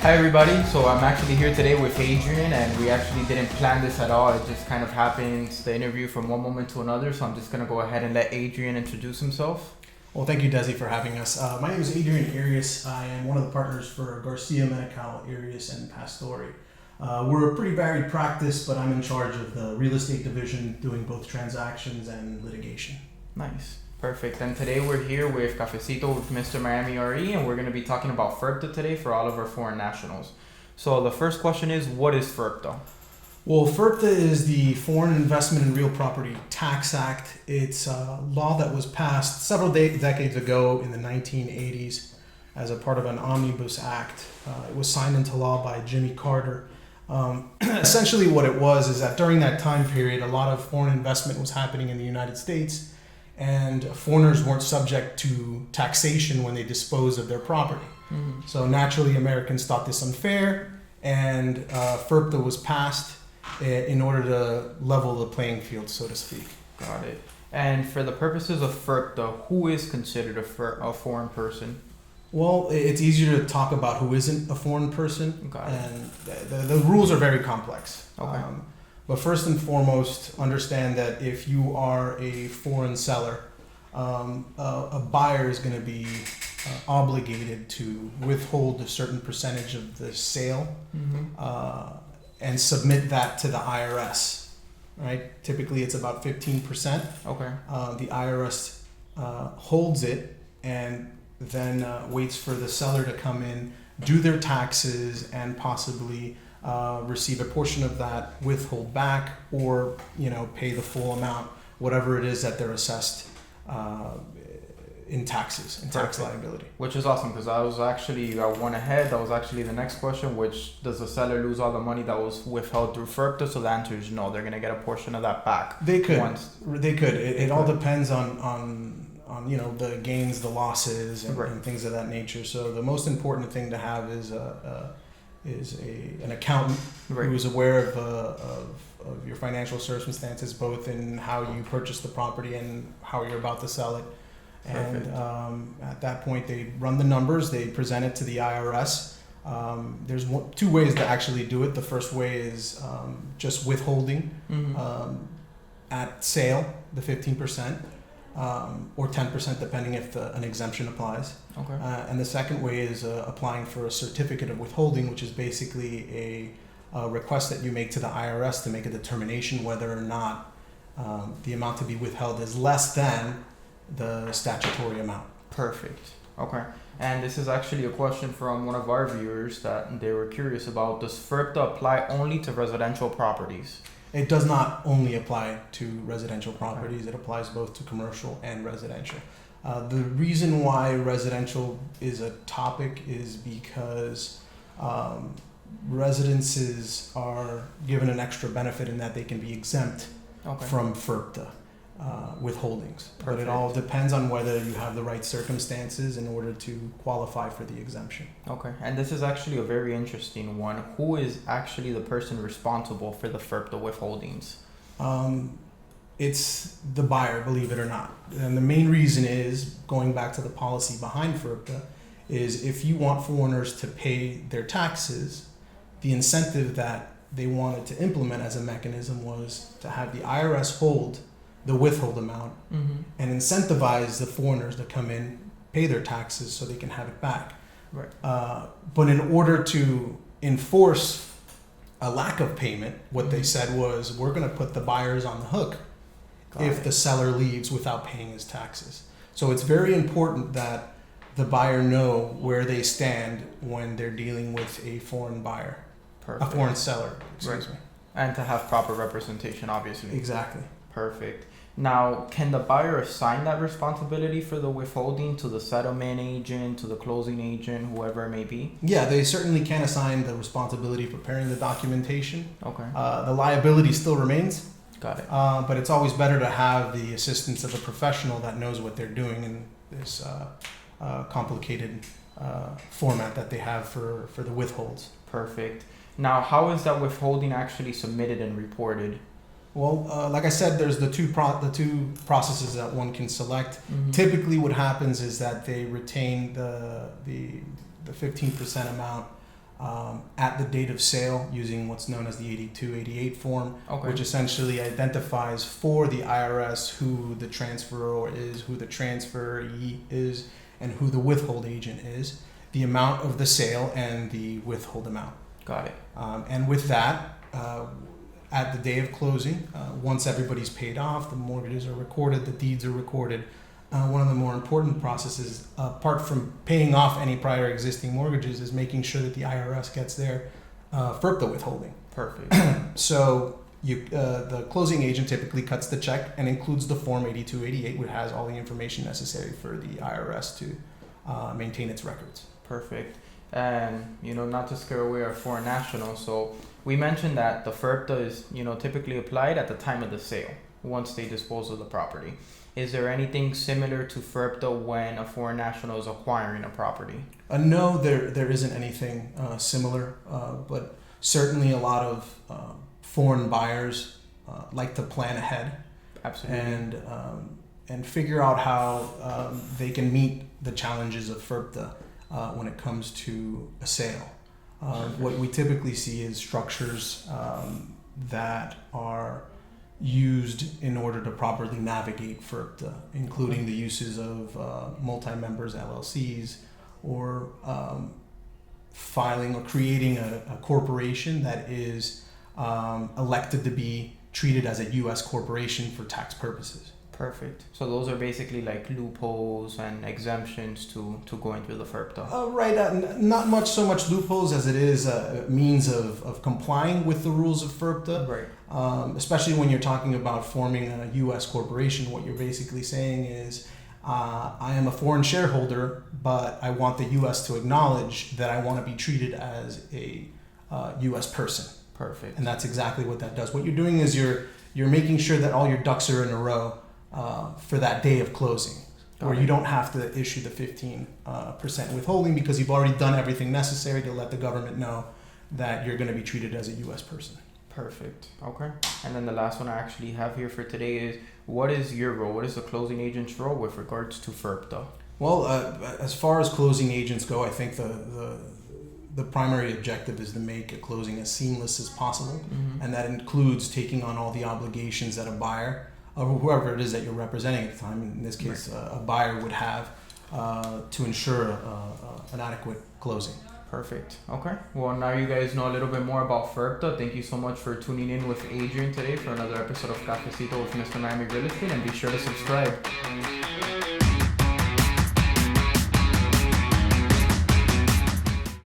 Hi everybody, so I'm actually here today with Adrian and we actually didn't plan this at all. It just kind of happened, the interview from one moment to another, so I'm just going to go ahead and let Adrian introduce himself. Well, thank you, Desi, for having us. My name is Adrian Irias. I am one of the partners for Garcia, Menical, Irias, and Pastore. We're a pretty varied practice, but I'm in charge of the real estate division, doing both transactions and litigation. Nice. Perfect. And today we're here with Cafecito with Mr. Miami RE, and we're going to be talking about FIRPTA today for all of our foreign nationals. So the first question is, what is FIRPTA? Well, FIRPTA is the Foreign Investment in Real Property Tax Act. It's a law that was passed several decades ago in the 1980s as a part of an omnibus act. It was signed into law by Jimmy Carter. Essentially what it was is that during that time period, a lot of foreign investment was happening in the United States, and foreigners weren't subject to taxation when they dispose of their property. Mm-hmm. So naturally, Americans thought this unfair, and FIRPTA was passed in order to level the playing field, so to speak. Got it. And for the purposes of FIRPTA, who is considered a foreign person? Well, it's easier to talk about who isn't a foreign person, Got it. and the rules are very complex. Okay. But first and foremost, understand that if you are a foreign seller, a buyer is going to be obligated to withhold a certain percentage of the sale and submit that to the IRS. Right? Typically, it's about 15%. Okay. The IRS holds it and then waits for the seller to come in, do their taxes, and possibly receive a portion of that, withhold back, or pay the full amount, whatever it is that they're assessed in taxes and tax liability. Which is awesome, because I went ahead. That was actually the next question, which does the seller lose all the money that was withheld through FIRPTA? So the answer is no. They're going to get a portion of that back. They could. It all depends on the gains, the losses, and things of that nature. So the most important thing to have is an accountant who is aware of your financial circumstances, both in how you purchase the property and how you're about to sell it. Perfect. And at that point, they run the numbers, they present it to the IRS. There's two ways to actually do it. The first way is just withholding at sale, the 15%. Or 10% depending if an exemption applies. Okay. And the second way is applying for a certificate of withholding, which is basically a request that you make to the IRS to make a determination whether or not the amount to be withheld is less than the statutory amount. Perfect. Okay. And this is actually a question from one of our viewers that they were curious about. Does FIRPTA apply only to residential properties? It does not only apply to residential properties. It applies both to commercial and residential. The reason why residential is a topic is because residences are given an extra benefit in that they can be exempt from FIRPTA withholdings. Perfect. But it all depends on whether you have the right circumstances in order to qualify for the exemption. Okay. And this is actually a very interesting one. Who is actually the person responsible for the FIRPTA withholdings? It's the buyer, believe it or not. And the main reason is, going back to the policy behind FIRPTA, is if you want foreigners to pay their taxes, the incentive that they wanted to implement as a mechanism was to have the IRS hold the withhold amount and incentivize the foreigners to come in, pay their taxes so they can have it back. Right. But in order to enforce a lack of payment, what they said was, we're going to put the buyers on the hook if the seller leaves without paying his taxes. So it's very important that the buyer know where they stand when they're dealing with a foreign buyer. Perfect. A foreign seller, excuse me. And to have proper representation, obviously. Exactly. Perfect. Now, can the buyer assign that responsibility for the withholding to the settlement agent, to the closing agent, whoever it may be? Yeah, they certainly can assign the responsibility for preparing the documentation. Okay. The liability still remains. Got it. But it's always better to have the assistance of a professional that knows what they're doing in this complicated format that they have for the withholds. Perfect. Now, how is that withholding actually submitted and reported? Well, like I said, there's the two processes that one can select. Mm-hmm. Typically, what happens is that they retain the 15% amount at the date of sale using what's known as the 8288 form, Okay. which essentially identifies for the IRS who the transferor is, who the transferee is, and who the withhold agent is, the amount of the sale, and the withhold amount. Got it. And with that, at the day of closing, once everybody's paid off, the mortgages are recorded, the deeds are recorded. One of the more important processes, apart from paying off any prior existing mortgages, is making sure that the IRS gets their FIRPTA withholding. Perfect. So the closing agent typically cuts the check and includes the Form 8288, which has all the information necessary for the IRS to maintain its records. Perfect. And, not to scare away our foreign nationals, so we mentioned that the FIRPTA is, typically applied at the time of the sale, once they dispose of the property. Is there anything similar to FIRPTA when a foreign national is acquiring a property? No, there isn't anything similar, but certainly a lot of foreign buyers like to plan ahead. Absolutely. And figure out how they can meet the challenges of FIRPTA when it comes to a sale. What we typically see is structures that are used in order to properly navigate FIRPTA, including the uses of multi-members LLCs, or filing or creating a corporation that is elected to be treated as a U.S. corporation for tax purposes. Perfect. So those are basically like loopholes and exemptions to going through the FIRPTA. Right. Not so much loopholes as it is a means of complying with the rules of FIRPTA. Right. Especially when you're talking about forming a U.S. corporation, what you're basically saying is, I am a foreign shareholder, but I want the U.S. to acknowledge that I want to be treated as a U.S. person. Perfect. And that's exactly what that does. What you're doing is you're making sure that all your ducks are in a row for that day of closing, where you don't have to issue the 15% withholding because you've already done everything necessary to let the government know that you're going to be treated as a U.S. person. Perfect. Okay. And then the last one I actually have here for today is, what is your role? What is the closing agent's role with regards to FIRPTA? Well, as far as closing agents go, I think the primary objective is to make a closing as seamless as possible, and that includes taking on all the obligations that a buyer, or whoever it is that you're representing at the time, in this case, a buyer would have to ensure an adequate closing. Perfect. Okay. Well, now you guys know a little bit more about FIRPTA. Thank you so much for tuning in with Adrian today for another episode of Cafecito with Mr. Miami Real Estate, and be sure to subscribe.